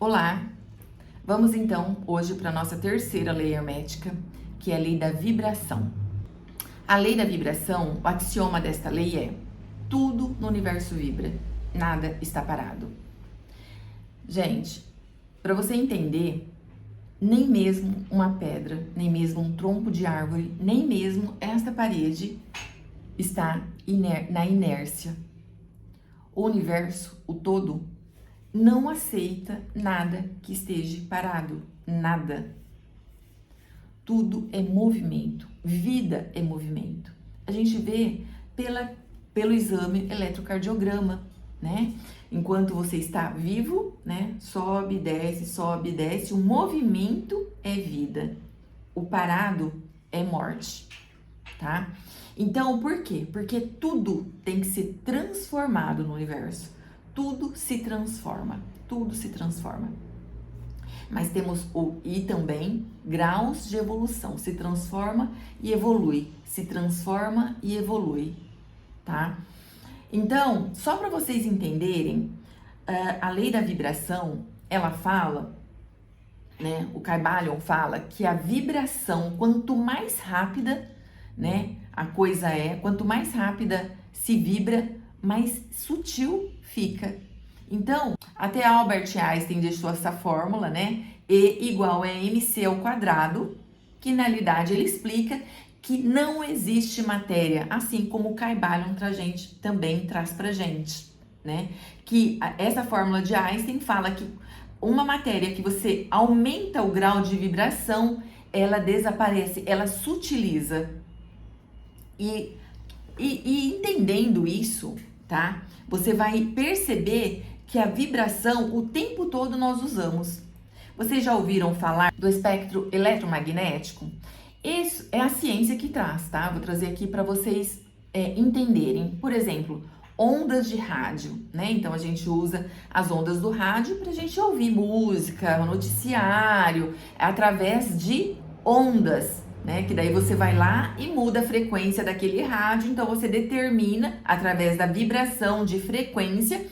Olá! Vamos então hoje para a nossa terceira lei hermética, que é a lei da vibração. A lei da vibração, o axioma desta lei é: tudo no universo vibra, nada está parado. Gente, para você entender, nem mesmo uma pedra, nem mesmo um tronco de árvore, nem mesmo esta parede está na inércia. O universo, o todo, não aceita nada que esteja parado, nada. Tudo é movimento, vida é movimento. A gente vê pelo exame eletrocardiograma, né? Enquanto você está vivo, né? Sobe, desce, o movimento é vida. O parado é morte, tá? Então, por quê? Porque tudo tem que ser transformado no universo. Tudo se transforma, tudo se transforma. Mas temos e também graus de evolução, se transforma e evolui, se transforma e evolui, tá? Então, só para vocês entenderem, a lei da vibração, ela fala, né? O Kybalion fala que a vibração, quanto mais rápida, né? A coisa é, quanto mais rápida se vibra, mais sutil fica. Então, até Albert Einstein deixou essa fórmula, né? E igual a mc ao quadrado, que na realidade ele explica que não existe matéria, assim como o Kybalion também traz pra gente, né? Que essa fórmula de Einstein fala que uma matéria que você aumenta o grau de vibração, ela desaparece, ela sutiliza. E entendendo isso, tá? Você vai perceber que a vibração o tempo todo nós usamos. Vocês já ouviram falar do espectro eletromagnético? Isso é a ciência que traz, tá? Vou trazer aqui para vocês entenderem. Por exemplo, ondas de rádio, né? Então a gente usa as ondas do rádio para a gente ouvir música, noticiário, através de ondas, né? Que daí você vai lá e muda a frequência daquele rádio, então você determina através da vibração de frequência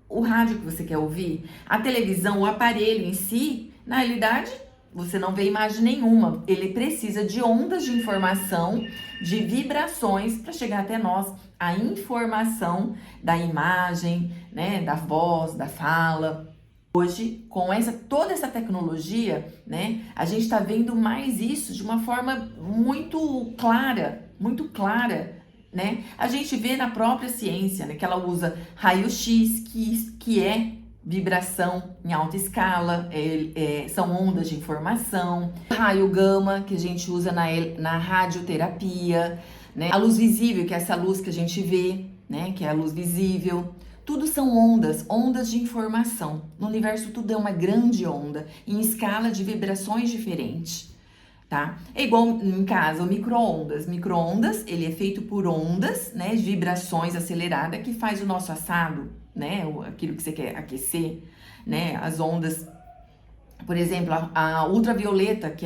o rádio que você quer ouvir. A televisão, o aparelho em si, na realidade, você não vê imagem nenhuma. Ele precisa de ondas de informação, de vibrações para chegar até nós. A informação da imagem, né, da voz, da fala. Hoje, com toda essa tecnologia, né, a gente está vendo mais isso de uma forma muito clara, né? A gente vê na própria ciência, né, que ela usa raio-x, que é vibração em alta escala, são ondas de informação, raio gama, que a gente usa na radioterapia, né? A luz visível, que é essa luz que a gente vê, né, que é a luz visível. Tudo são ondas de informação. No universo tudo é uma grande onda, em escala de vibrações diferentes, tá? É igual em casa, o micro-ondas. Micro-ondas, ele é feito por ondas, né, de vibrações aceleradas, que faz o nosso assado, né, aquilo que você quer aquecer, né, as ondas. Por exemplo, a ultravioleta, que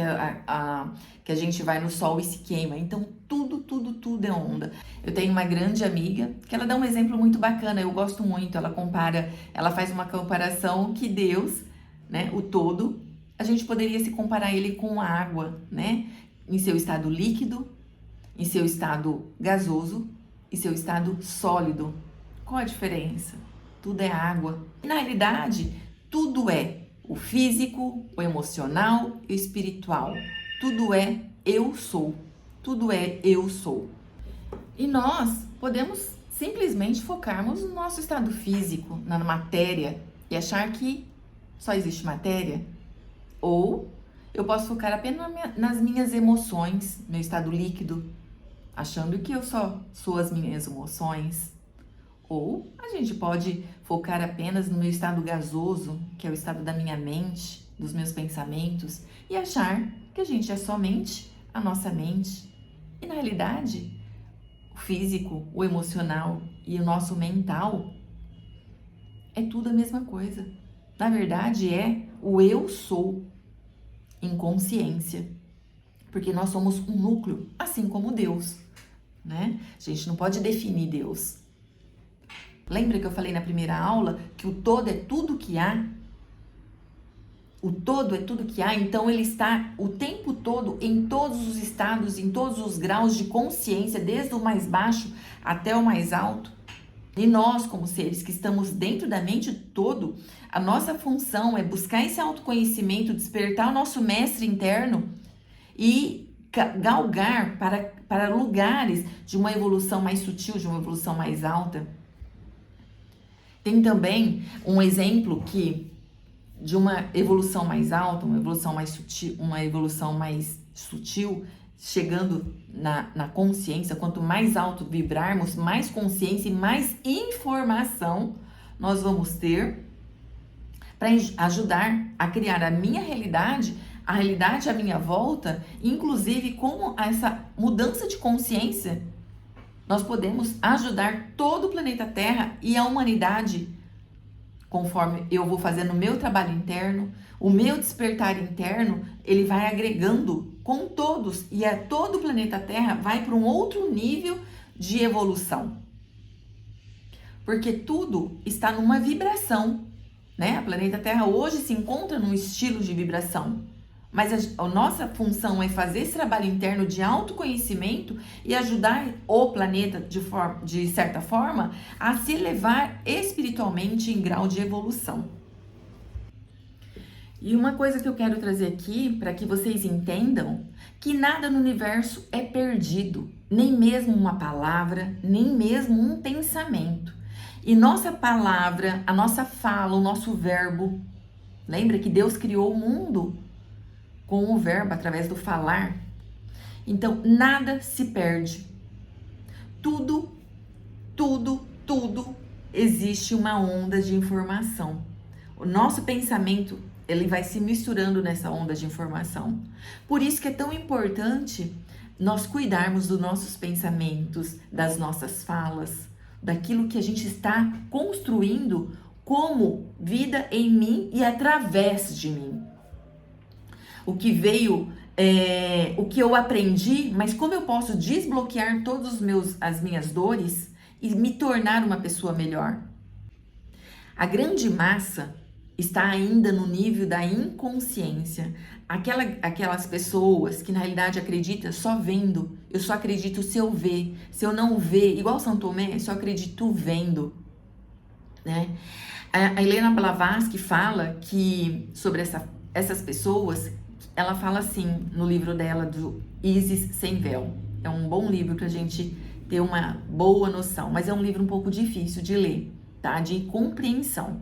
que a gente vai no sol e se queima. Então, tudo é onda. Eu tenho uma grande amiga que ela dá um exemplo muito bacana, eu gosto muito. Ela faz uma comparação que Deus, né, o todo, a gente poderia se comparar ele com a água, né? Em seu estado líquido, em seu estado gasoso e seu estado sólido. Qual a diferença? Tudo é água. Na realidade, tudo é o físico, o emocional e o espiritual. Tudo é eu sou. Tudo é eu sou. E nós podemos simplesmente focarmos no nosso estado físico, na matéria, e achar que só existe matéria. Ou eu posso focar apenas nas minhas emoções, meu estado líquido, achando que eu só sou as minhas emoções. Ou a gente pode focar apenas no meu estado gasoso, que é o estado da minha mente, dos meus pensamentos, e achar que a gente é somente a nossa mente. E na realidade, o físico, o emocional e o nosso mental é tudo a mesma coisa. Na verdade, é o eu sou em consciência. Porque nós somos um núcleo, assim como Deus, né? A gente não pode definir Deus. Lembra que eu falei na primeira aula que o todo é tudo que há? o todo é tudo que há, então ele está o tempo todo em todos os estados, em todos os graus de consciência, desde o mais baixo até o mais alto. E nós, como seres que estamos dentro da mente todo, a nossa função é buscar esse autoconhecimento, despertar o nosso mestre interno e galgar para lugares de uma evolução mais sutil, de uma evolução mais alta. Tem também um exemplo de uma evolução mais alta, uma evolução mais sutil, chegando na consciência. Quanto mais alto vibrarmos, mais consciência e mais informação nós vamos ter para ajudar a criar a minha realidade, a realidade à minha volta, inclusive com essa mudança de consciência, nós podemos ajudar todo o planeta Terra e a humanidade, conforme eu vou fazendo o meu trabalho interno, o meu despertar interno, ele vai agregando com todos e todo o planeta Terra vai para um outro nível de evolução. Porque tudo está numa vibração, né? O planeta Terra hoje se encontra num estilo de vibração. Mas a nossa função é fazer esse trabalho interno de autoconhecimento e ajudar o planeta, de certa forma, a se elevar espiritualmente em grau de evolução. E uma coisa que eu quero trazer aqui, para que vocês entendam, que nada no universo é perdido, nem mesmo uma palavra, nem mesmo um pensamento. E nossa palavra, a nossa fala, o nosso verbo, lembra que Deus criou o mundo com o verbo, através do falar. Então, nada se perde. Tudo existe uma onda de informação. O nosso pensamento, ele vai se misturando nessa onda de informação. Por isso que é tão importante nós cuidarmos dos nossos pensamentos, das nossas falas, daquilo que a gente está construindo como vida em mim e através de mim. O que veio, o que eu aprendi, mas como eu posso desbloquear todas as minhas dores e me tornar uma pessoa melhor? A grande massa está ainda no nível da inconsciência. Aquelas pessoas que na realidade acreditam só vendo. Eu só acredito se eu ver. Se eu não ver, igual São Tomé, eu só acredito vendo, né? A Helena Blavatsky fala que sobre essas pessoas. Ela fala assim no livro dela, do Isis Sem Véu. É um bom livro para a gente ter uma boa noção, mas é um livro um pouco difícil de ler, tá? De compreensão.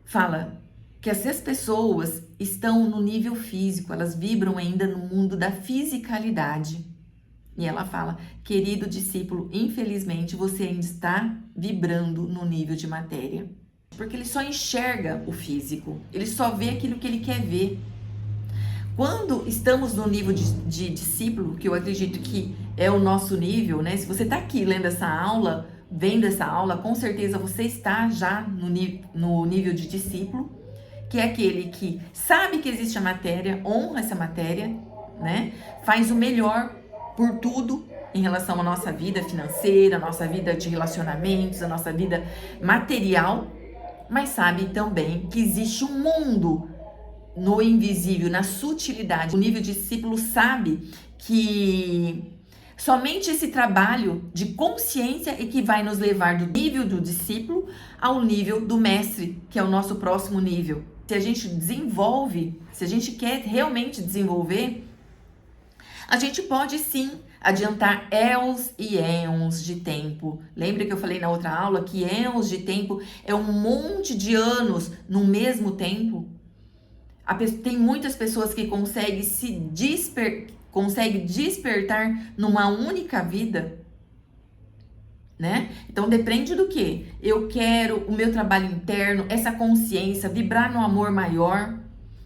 Fala que essas pessoas estão no nível físico, elas vibram ainda no mundo da fisicalidade. E ela fala, querido discípulo, infelizmente você ainda está vibrando no nível de matéria. Porque ele só enxerga o físico, ele só vê aquilo que ele quer ver. Quando estamos no nível de discípulo, que eu acredito que é o nosso nível, né? Se você está aqui lendo essa aula, vendo essa aula, com certeza você está já no nível de discípulo, que é aquele que sabe que existe a matéria, honra essa matéria, né? Faz o melhor por tudo em relação à nossa vida financeira, à nossa vida de relacionamentos, à nossa vida material, mas sabe também que existe um mundo no invisível, na sutilidade. O nível de discípulo sabe que somente esse trabalho de consciência é que vai nos levar do nível do discípulo ao nível do mestre, que é o nosso próximo nível. Se a gente desenvolve, se a gente quer realmente desenvolver, a gente pode sim adiantar éons e éons de tempo. Lembra que eu falei na outra aula que éons de tempo é um monte de anos no mesmo tempo? Tem muitas pessoas que conseguem despertar numa única vida, né? Então depende do que? Eu quero o meu trabalho interno, essa consciência, vibrar no amor maior,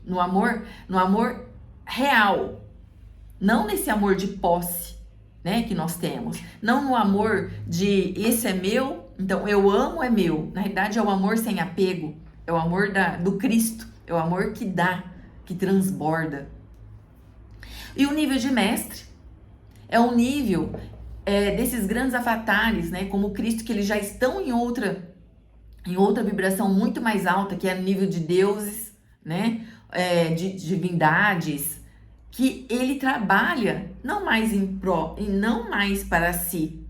no amor real, não nesse amor de posse, né, que nós temos, não no amor de esse é meu, então eu amo, é meu. Na realidade é o amor sem apego, é o amor do Cristo. É o amor que dá, que transborda. E o nível de mestre é o nível desses grandes avatares, né? Como Cristo, que eles já estão em outra vibração muito mais alta, que é o nível de deuses, né? De divindades, que ele trabalha não mais em pró e não mais para si,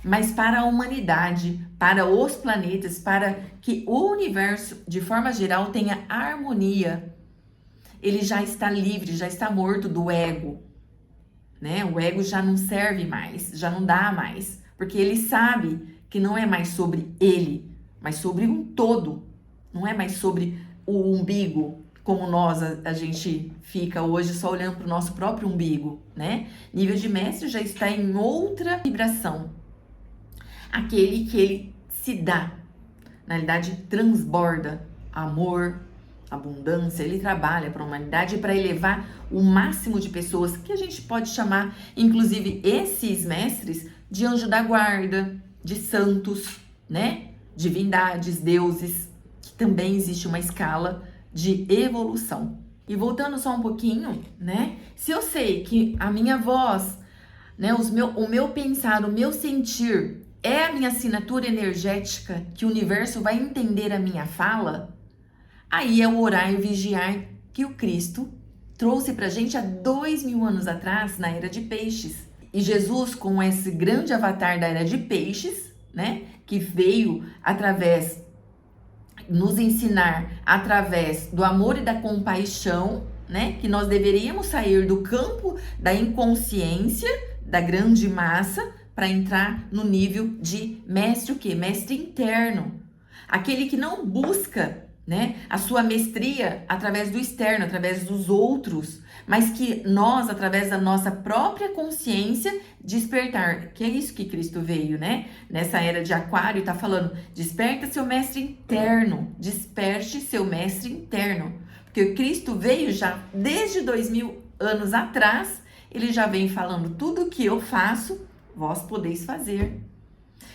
mas para a humanidade, para os planetas, para que o universo, de forma geral, tenha harmonia. Ele já está livre, já está morto do ego, né? O ego já não serve mais, já não dá mais, porque ele sabe que não é mais sobre ele, mas sobre um todo. Não é mais sobre o umbigo, como nós, a gente fica hoje só olhando para o nosso próprio umbigo, né? Nível de mestre já está em outra vibração. Aquele que ele se dá, na realidade transborda amor, abundância, ele trabalha para a humanidade para elevar o máximo de pessoas que a gente pode chamar, inclusive esses mestres, de anjo da guarda, de santos, né? Divindades, deuses, que também existe uma escala de evolução. E voltando só um pouquinho, né? Se eu sei que a minha voz, né, o meu pensar, o meu sentir é a minha assinatura energética que o universo vai entender a minha fala, aí é o orar e vigiar que o Cristo trouxe pra gente há 2000 anos atrás, na Era de Peixes. E Jesus, com esse grande avatar da Era de Peixes, né, que veio através, nos ensinar através do amor e da compaixão, né, que nós deveríamos sair do campo da inconsciência, da grande massa, para entrar no nível de mestre o quê? Mestre interno. Aquele que não busca, né, a sua mestria através do externo, através dos outros, mas que nós, através da nossa própria consciência, despertar, que é isso que Cristo veio, né? Nessa era de Aquário, tá falando, desperta seu mestre interno, desperte seu mestre interno, porque Cristo veio já desde 2000 anos atrás, ele já vem falando, tudo que eu faço, vós podeis fazer.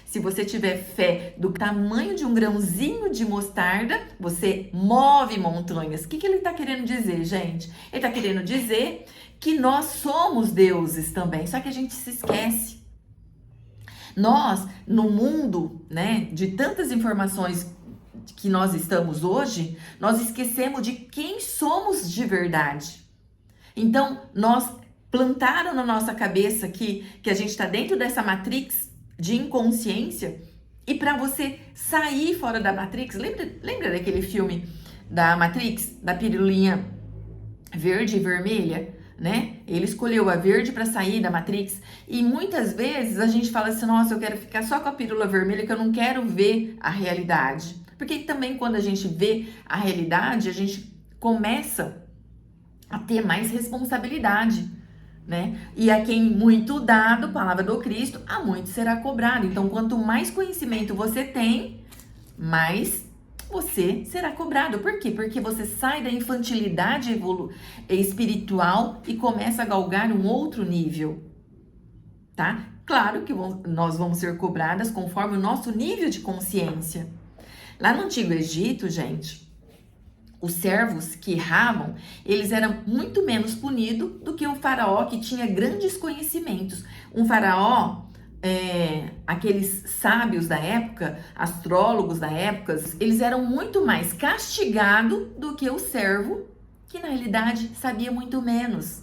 Se você tiver fé do tamanho de um grãozinho de mostarda, você move montanhas. O que ele está querendo dizer, gente? Ele está querendo dizer que nós somos deuses também, só que a gente se esquece. Nós, no mundo, né, de tantas informações que nós estamos hoje, nós esquecemos de quem somos de verdade. Então, nós plantaram na nossa cabeça que a gente está dentro dessa matrix de inconsciência, e para você sair fora da Matrix, lembra daquele filme da Matrix, da pílulinha verde e vermelha, né? Ele escolheu a verde para sair da Matrix, e muitas vezes a gente fala assim, nossa, eu quero ficar só com a pílula vermelha, que eu não quero ver a realidade. Porque também quando a gente vê a realidade, a gente começa a ter mais responsabilidade, né? E a quem muito dado, palavra do Cristo, a muito será cobrado. Então, quanto mais conhecimento você tem, mais você será cobrado. Por quê? Porque você sai da infantilidade espiritual e começa a galgar um outro nível, tá? Claro que nós vamos ser cobradas conforme o nosso nível de consciência. Lá no Antigo Egito, gente, os servos que erravam, eles eram muito menos punidos do que o faraó que tinha grandes conhecimentos. Um faraó, aqueles sábios da época, astrólogos da época, eles eram muito mais castigados do que o servo que na realidade sabia muito menos.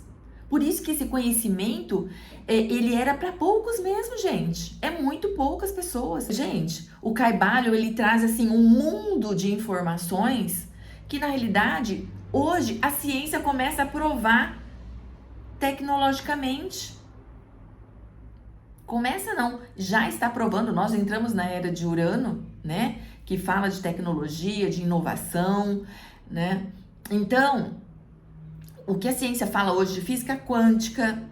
Por isso que esse conhecimento, ele era para poucos mesmo, gente. É muito poucas pessoas. Gente, o Caibalho, ele traz assim um mundo de informações que na realidade, hoje, a ciência começa a provar tecnologicamente. Começa não, já está provando, nós entramos na era de Urano, né? Que fala de tecnologia, de inovação, né? Então, o que a ciência fala hoje de física quântica,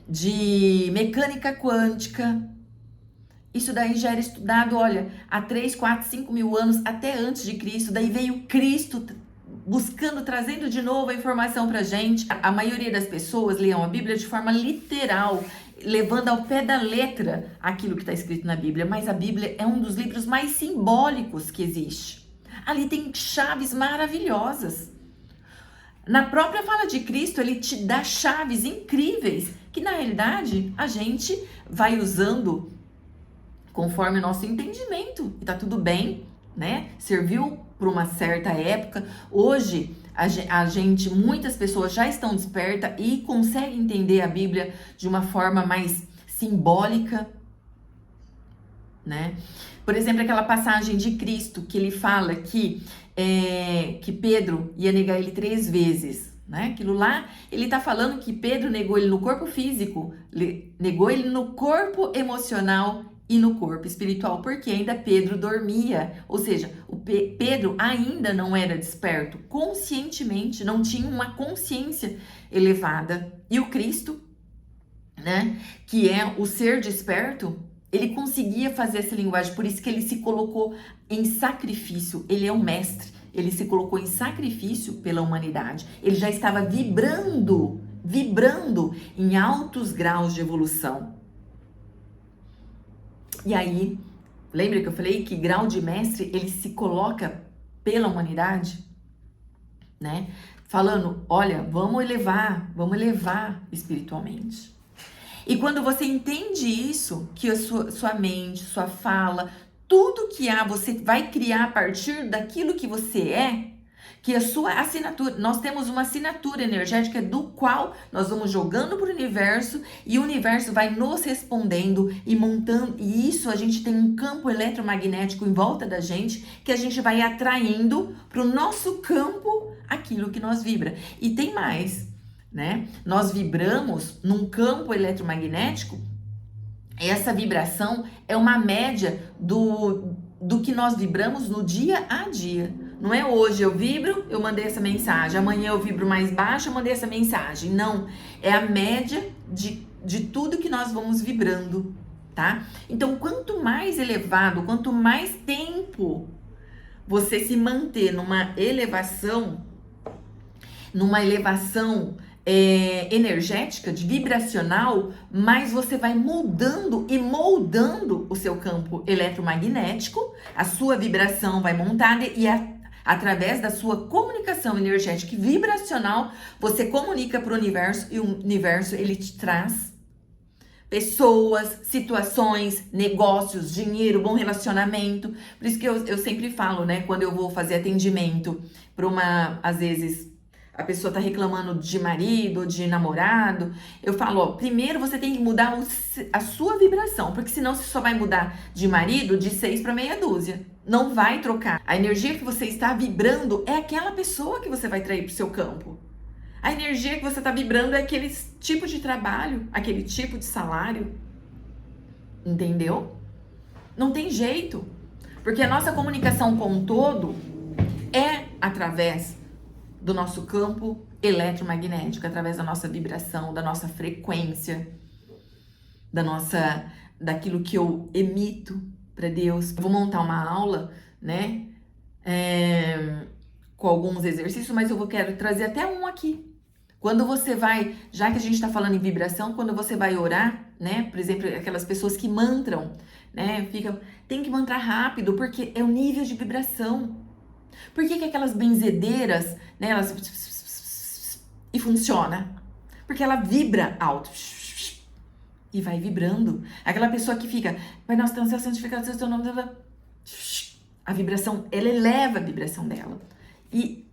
de mecânica quântica, isso daí já era estudado, olha, há 3, 4, 5 mil anos, até antes de Cristo. Daí veio Cristo buscando, trazendo de novo a informação pra gente. A maioria das pessoas leiam a Bíblia de forma literal, levando ao pé da letra aquilo que está escrito na Bíblia. Mas a Bíblia é um dos livros mais simbólicos que existe. Ali tem chaves maravilhosas. Na própria fala de Cristo, ele te dá chaves incríveis, que na realidade a gente vai usando conforme o nosso entendimento, e tá tudo bem, né? Serviu por uma certa época. Hoje, muitas pessoas já estão despertas e conseguem entender a Bíblia de uma forma mais simbólica, né? Por exemplo, aquela passagem de Cristo que ele fala que Pedro ia negar ele 3 vezes, né? Aquilo lá, ele tá falando que Pedro negou ele no corpo físico, negou ele no corpo emocional e no corpo espiritual, porque ainda Pedro dormia, ou seja, Pedro ainda não era desperto conscientemente, não tinha uma consciência elevada. E o Cristo, né, que é o ser desperto, ele conseguia fazer essa linguagem, por isso que ele se colocou em sacrifício. Ele é o mestre, ele se colocou em sacrifício pela humanidade. Ele já estava vibrando em altos graus de evolução. E aí, lembra que eu falei que grau de mestre, ele se coloca pela humanidade, né? Falando, olha, vamos elevar espiritualmente. E quando você entende isso, que a sua mente, sua fala, tudo que há, você vai criar a partir daquilo que você é, que a sua assinatura, nós temos uma assinatura energética do qual nós vamos jogando para o universo e o universo vai nos respondendo e montando, e isso a gente tem um campo eletromagnético em volta da gente que a gente vai atraindo para o nosso campo aquilo que nós vibra. E tem mais, né? Nós vibramos num campo eletromagnético, essa vibração é uma média do que nós vibramos no dia a dia. Não é hoje eu vibro, eu mandei essa mensagem, amanhã eu vibro mais baixo, eu mandei essa mensagem. Não, é a média de tudo que nós vamos vibrando, tá? Então, quanto mais elevado, quanto mais tempo você se manter numa elevação energética, de vibracional, mais você vai mudando e moldando o seu campo eletromagnético, a sua vibração vai montada e através da sua comunicação energética e vibracional, você comunica para o universo e o universo ele te traz pessoas, situações, negócios, dinheiro, bom relacionamento. Por isso que eu sempre falo, né, quando eu vou fazer atendimento para às vezes a pessoa tá reclamando de marido, de namorado, eu falo, ó, primeiro você tem que mudar a sua vibração, porque senão você só vai mudar de marido de 6 para meia dúzia. Não vai trocar. A energia que você está vibrando é aquela pessoa que você vai trair pro seu campo. A energia que você tá vibrando é aquele tipo de trabalho, aquele tipo de salário. Entendeu? Não tem jeito. Porque a nossa comunicação com o todo é através do nosso campo eletromagnético, através da nossa vibração, da nossa frequência, daquilo que eu emito para Deus. Eu vou montar uma aula, né, com alguns exercícios, mas quero trazer até um aqui. Quando você vai, já que a gente está falando em vibração, quando você vai orar, né, por exemplo, aquelas pessoas que mantram, né, tem que mantrar rápido, porque é o nível de vibração. Por que aquelas benzedeiras, né, e funciona? Porque ela vibra alto e vai vibrando. Aquela pessoa que fica, vai nossa transação santificada, seu nome, a vibração, ela eleva a vibração dela. E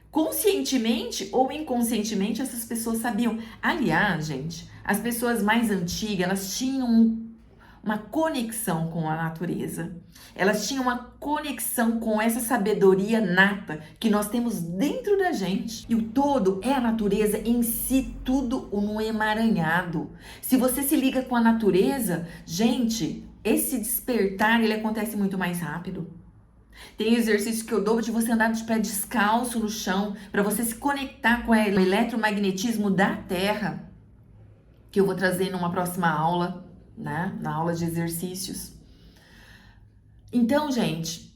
conscientemente ou inconscientemente essas pessoas sabiam. Aliás, gente, as pessoas mais antigas, elas tinham uma conexão com a natureza. Elas tinham uma conexão com essa sabedoria nata que nós temos dentro da gente. E o todo é a natureza em si, tudo no emaranhado. Se você se liga com a natureza, gente, esse despertar, ele acontece muito mais rápido. Tem exercício que eu dou de você andar de pé descalço no chão, para você se conectar com o eletromagnetismo da Terra, que eu vou trazer numa próxima aula, né? Na aula de exercícios. Então, gente,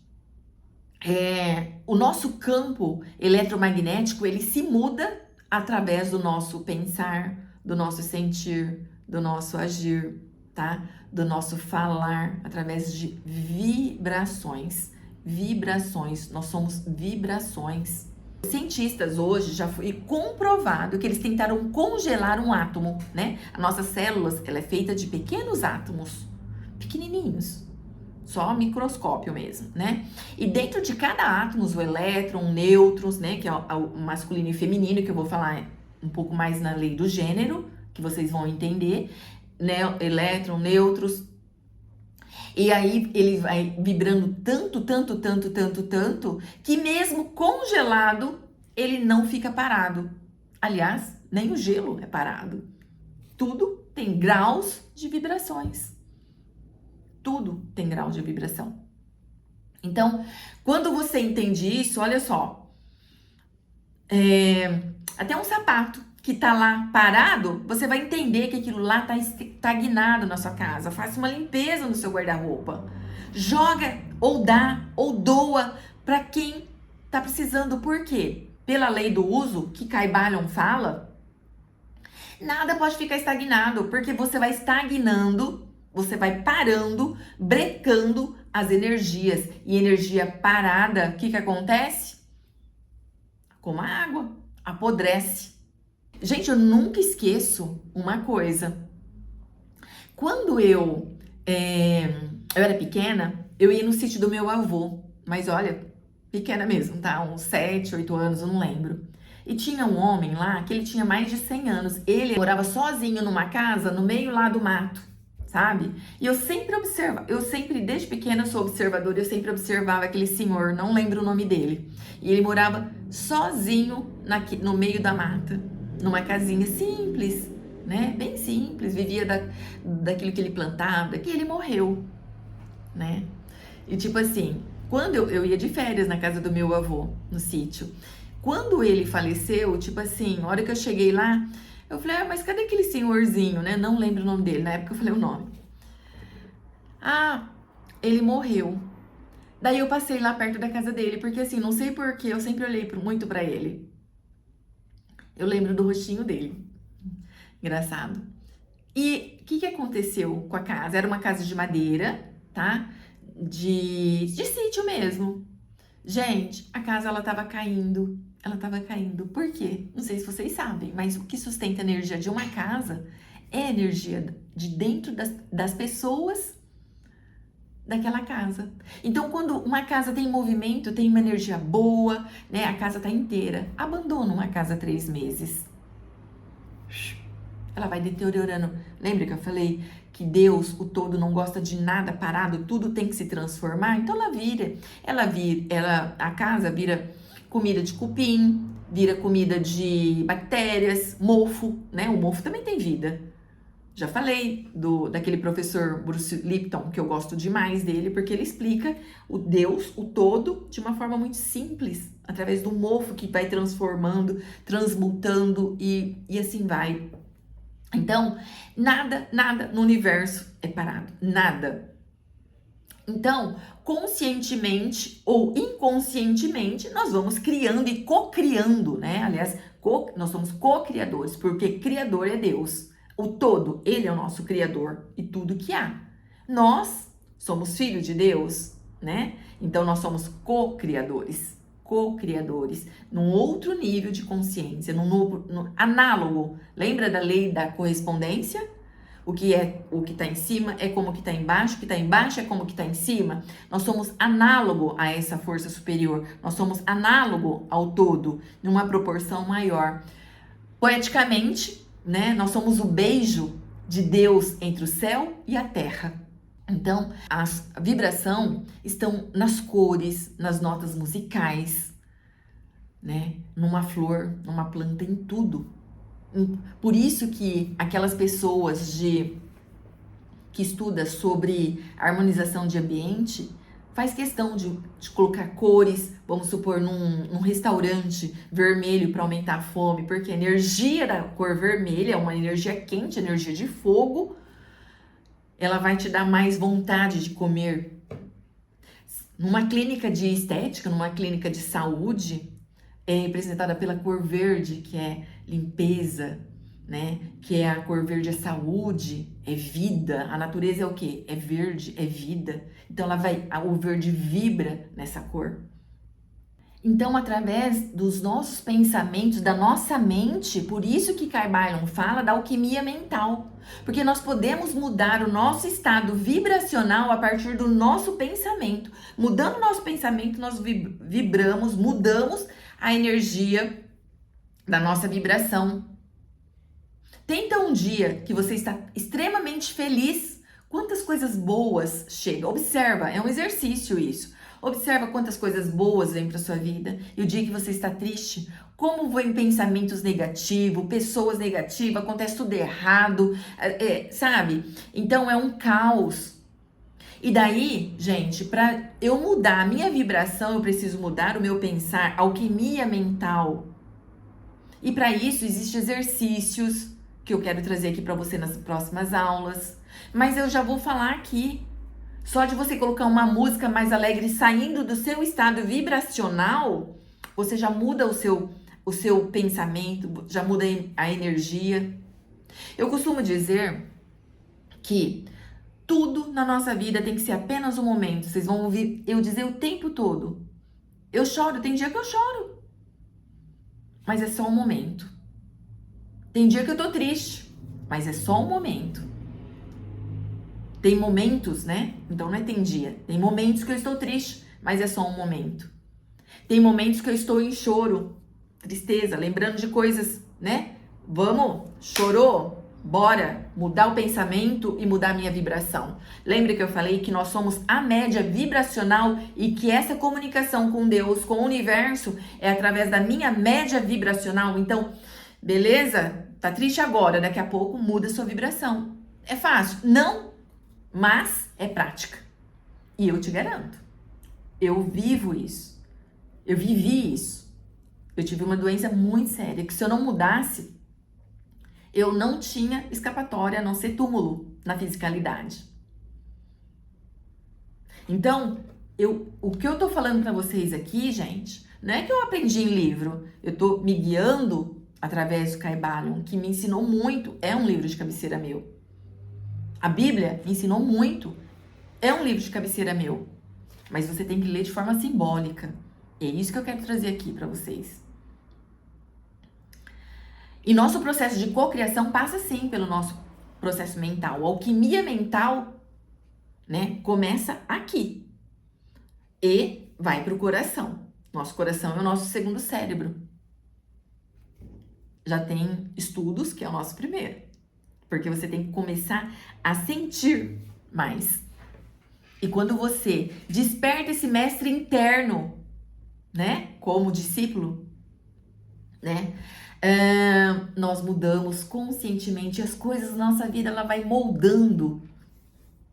o nosso campo eletromagnético, ele se muda através do nosso pensar, do nosso sentir, do nosso agir, tá? Do nosso falar, através de vibrações. Vibrações, nós somos vibrações. Os cientistas hoje já foi comprovado que eles tentaram congelar um átomo, né? As nossas células, ela é feita de pequenos átomos, pequenininhos. só microscópio mesmo, né? E dentro de cada átomo, o elétron, nêutrons, né, que é o masculino e feminino, que eu vou falar um pouco mais na lei do gênero, que vocês vão entender, né, elétron, nêutrons, e aí ele vai vibrando tanto, que mesmo congelado, ele não fica parado. Aliás, nem o gelo é parado. Tudo tem graus de vibrações. Tudo tem grau de vibração. Então, quando você entende isso, olha só, até um sapato que tá lá parado, você vai entender que aquilo lá tá estagnado na sua casa. Faça uma limpeza no seu guarda-roupa. Joga, ou dá, ou doa para quem tá precisando. Por quê? Pela lei do uso, que Caibalion fala, nada pode ficar estagnado, porque você vai estagnando, você vai parando, brecando as energias. E energia parada, o que acontece? Como a água, apodrece. Gente, eu nunca esqueço uma coisa. Quando eu era pequena, eu ia no sítio do meu avô. Mas olha, pequena mesmo, tá? Uns 7, 8 anos, eu não lembro. E tinha um homem lá que ele tinha mais de 100 anos. Ele morava sozinho numa casa no meio lá do mato, sabe? E eu sempre observava, desde pequena, eu sou observadora, eu sempre observava aquele senhor, não lembro o nome dele. E ele morava sozinho no meio da mata, numa casinha simples, né? Bem simples, vivia daquilo que ele plantava, que ele morreu, né? E tipo assim, quando eu ia de férias na casa do meu avô, no sítio, quando ele faleceu, tipo assim, a hora que eu cheguei lá, eu falei, mas cadê aquele senhorzinho, né? Não lembro o nome dele, na época eu falei o nome. Ah, ele morreu. Daí eu passei lá perto da casa dele, porque assim, não sei porquê, eu sempre olhei muito pra ele. Eu lembro do rostinho dele. Engraçado. E o que aconteceu com a casa? Era uma casa de madeira, tá? De sítio mesmo. Gente, a casa ela tava caindo. Ela tava caindo. Por quê? Não sei se vocês sabem, mas o que sustenta a energia de uma casa é a energia de dentro das pessoas daquela casa. Então, quando uma casa tem movimento, tem uma energia boa, né? A casa tá inteira. Abandona uma casa 3 meses. Ela vai deteriorando. Lembra que eu falei que Deus, o todo, não gosta de nada parado, tudo tem que se transformar? Então a casa vira comida de cupim, vira comida de bactérias, mofo, né? O mofo também tem vida. Já falei daquele professor Bruce Lipton, que eu gosto demais dele, porque ele explica o Deus, o todo, de uma forma muito simples, através do mofo que vai transformando, transmutando e assim vai. Então, nada no universo é parado, nada. Então, conscientemente ou inconscientemente, nós vamos criando e co-criando, né? Aliás, nós somos co-criadores, porque criador é Deus. O todo, ele é o nosso criador e tudo que há. Nós somos filhos de Deus, né? Então, nós somos co-criadores, num outro nível de consciência, análogo. Lembra da lei da correspondência? O que está em cima é como o que está embaixo, o que está embaixo é como o que está em cima. Nós somos análogo a essa força superior, nós somos análogo ao todo, numa proporção maior. Poeticamente, né, nós somos o beijo de Deus entre o céu e a terra. Então, a vibração estão nas cores, nas notas musicais, né, numa flor, numa planta, em tudo. Por isso que aquelas pessoas que estudam sobre harmonização de ambiente faz questão de colocar cores, vamos supor, num restaurante vermelho para aumentar a fome, porque a energia da cor vermelha é uma energia quente, energia de fogo, ela vai te dar mais vontade de comer. Numa clínica de estética, numa clínica de saúde, é representada pela cor verde, que é limpeza, né? Que é a cor verde é saúde, é vida. A natureza é o quê? É verde, é vida. Então o verde vibra nessa cor. Então, através dos nossos pensamentos, da nossa mente, por isso que Kai Byron fala da alquimia mental. Porque nós podemos mudar o nosso estado vibracional a partir do nosso pensamento. Mudando o nosso pensamento, nós vibramos, mudamos a energia da nossa vibração. Tenta um dia que você está extremamente feliz, quantas coisas boas chegam. Observa, é um exercício isso. Observa quantas coisas boas vêm para sua vida. E o dia que você está triste, como vem pensamentos negativos, pessoas negativas, acontece tudo errado, sabe? Então é um caos. E daí, gente, para eu mudar a minha vibração, eu preciso mudar o meu pensar, alquimia mental. E para isso existem exercícios que eu quero trazer aqui para você nas próximas aulas. Mas eu já vou falar aqui. Só de você colocar uma música mais alegre saindo do seu estado vibracional, você já muda o seu pensamento, já muda a energia. Eu costumo dizer que tudo na nossa vida tem que ser apenas um momento. Vocês vão ouvir eu dizer o tempo todo. Eu choro, tem dia que eu choro. Mas é só um momento. Tem dia que eu tô triste, mas é só um momento. Tem momentos, né? Então não é tem dia. Tem momentos que eu estou triste, mas é só um momento. Tem momentos que eu estou em choro, tristeza, lembrando de coisas, né? Vamos, chorou? Bora mudar o pensamento e mudar a minha vibração. Lembra que eu falei que nós somos a média vibracional e que essa comunicação com Deus, com o universo, é através da minha média vibracional? Então, beleza? Tá triste agora, daqui a pouco muda a sua vibração. É fácil? Não. Mas é prática. E eu te garanto, eu vivo isso. Eu vivi isso. Eu tive uma doença muito séria, que se eu não mudasse, eu não tinha escapatória a não ser túmulo na fisicalidade. Então, o que eu tô falando pra vocês aqui, gente, não é que eu aprendi em livro. Eu tô me guiando através do Kai Byron, que me ensinou muito. É um livro de cabeceira meu. A Bíblia me ensinou muito. É um livro de cabeceira meu. Mas você tem que ler de forma simbólica. É isso que eu quero trazer aqui para vocês. E nosso processo de cocriação passa sim pelo nosso processo mental. A alquimia mental, né, começa aqui. E vai para o coração. Nosso coração é o nosso segundo cérebro. Já tem estudos que é o nosso primeiro. Porque você tem que começar a sentir mais. E quando você desperta esse mestre interno, né? Como discípulo, né? Nós mudamos conscientemente as coisas na nossa vida, ela vai moldando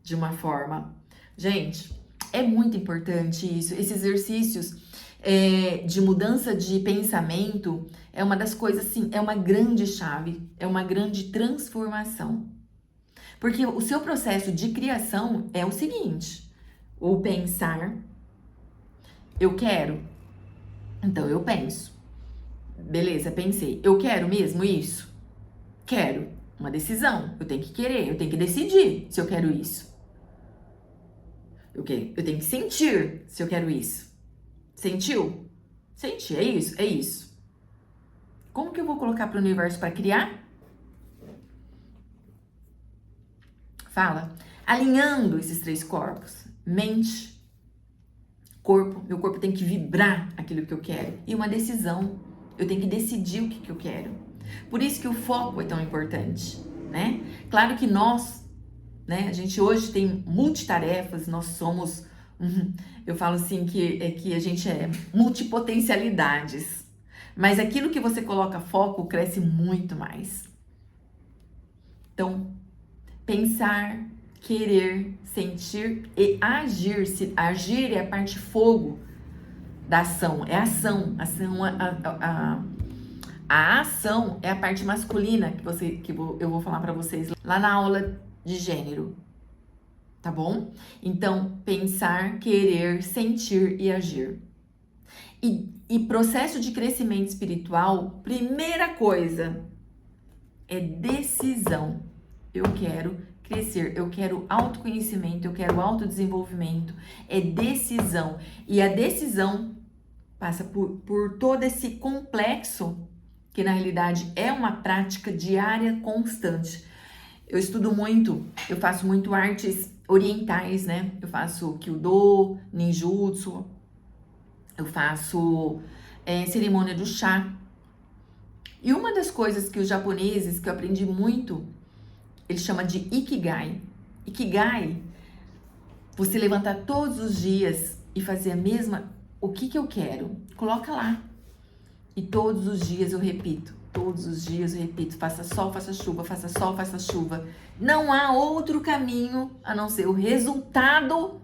de uma forma. Gente, é muito importante isso. Esses exercícios de mudança de pensamento é uma das coisas, assim, é uma grande chave, é uma grande transformação. Porque o seu processo de criação é o seguinte: o pensar, eu quero, então eu penso. Beleza, pensei, eu quero mesmo isso? Quero. Uma decisão, eu tenho que querer, eu tenho que decidir se eu quero isso. Eu tenho que sentir se eu quero isso. Sentiu? Senti, é isso, é isso. Como que eu vou colocar para o universo para criar? Fala. Alinhando esses três corpos. Mente, corpo. Meu corpo tem que vibrar aquilo que eu quero. E uma decisão. Eu tenho que decidir o que eu quero. Por isso que o foco é tão importante, né? Claro que nós, né? A gente hoje tem multitarefas, nós somos... Eu falo assim que a gente é multipotencialidades. Mas aquilo que você coloca foco cresce muito mais. Então, pensar, querer, sentir e agir. Agir é a parte fogo da ação. É ação. A ação é a parte masculina que eu vou falar para vocês lá na aula de gênero. Tá bom? Então, pensar, querer, sentir e agir. E processo de crescimento espiritual, primeira coisa é decisão. Eu quero crescer, eu quero autoconhecimento, eu quero autodesenvolvimento. É decisão. E a decisão passa por todo esse complexo, que na realidade é uma prática diária constante. Eu estudo muito, eu faço muito artes orientais, né? Eu faço Kyudo, Ninjutsu, eu faço cerimônia do chá. E uma das coisas que os japoneses, que eu aprendi muito, eles chamam de Ikigai. Ikigai, você levantar todos os dias e fazer a mesma, o que eu quero? Coloca lá. E todos os dias eu repito, todos os dias eu repito, faça sol, faça chuva, faça sol, faça chuva. Não há outro caminho a não ser o resultado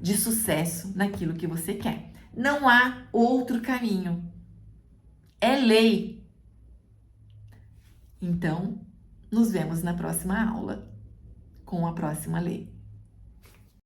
de sucesso naquilo que você quer. Não há outro caminho. É lei. Então, nos vemos na próxima aula com a próxima lei.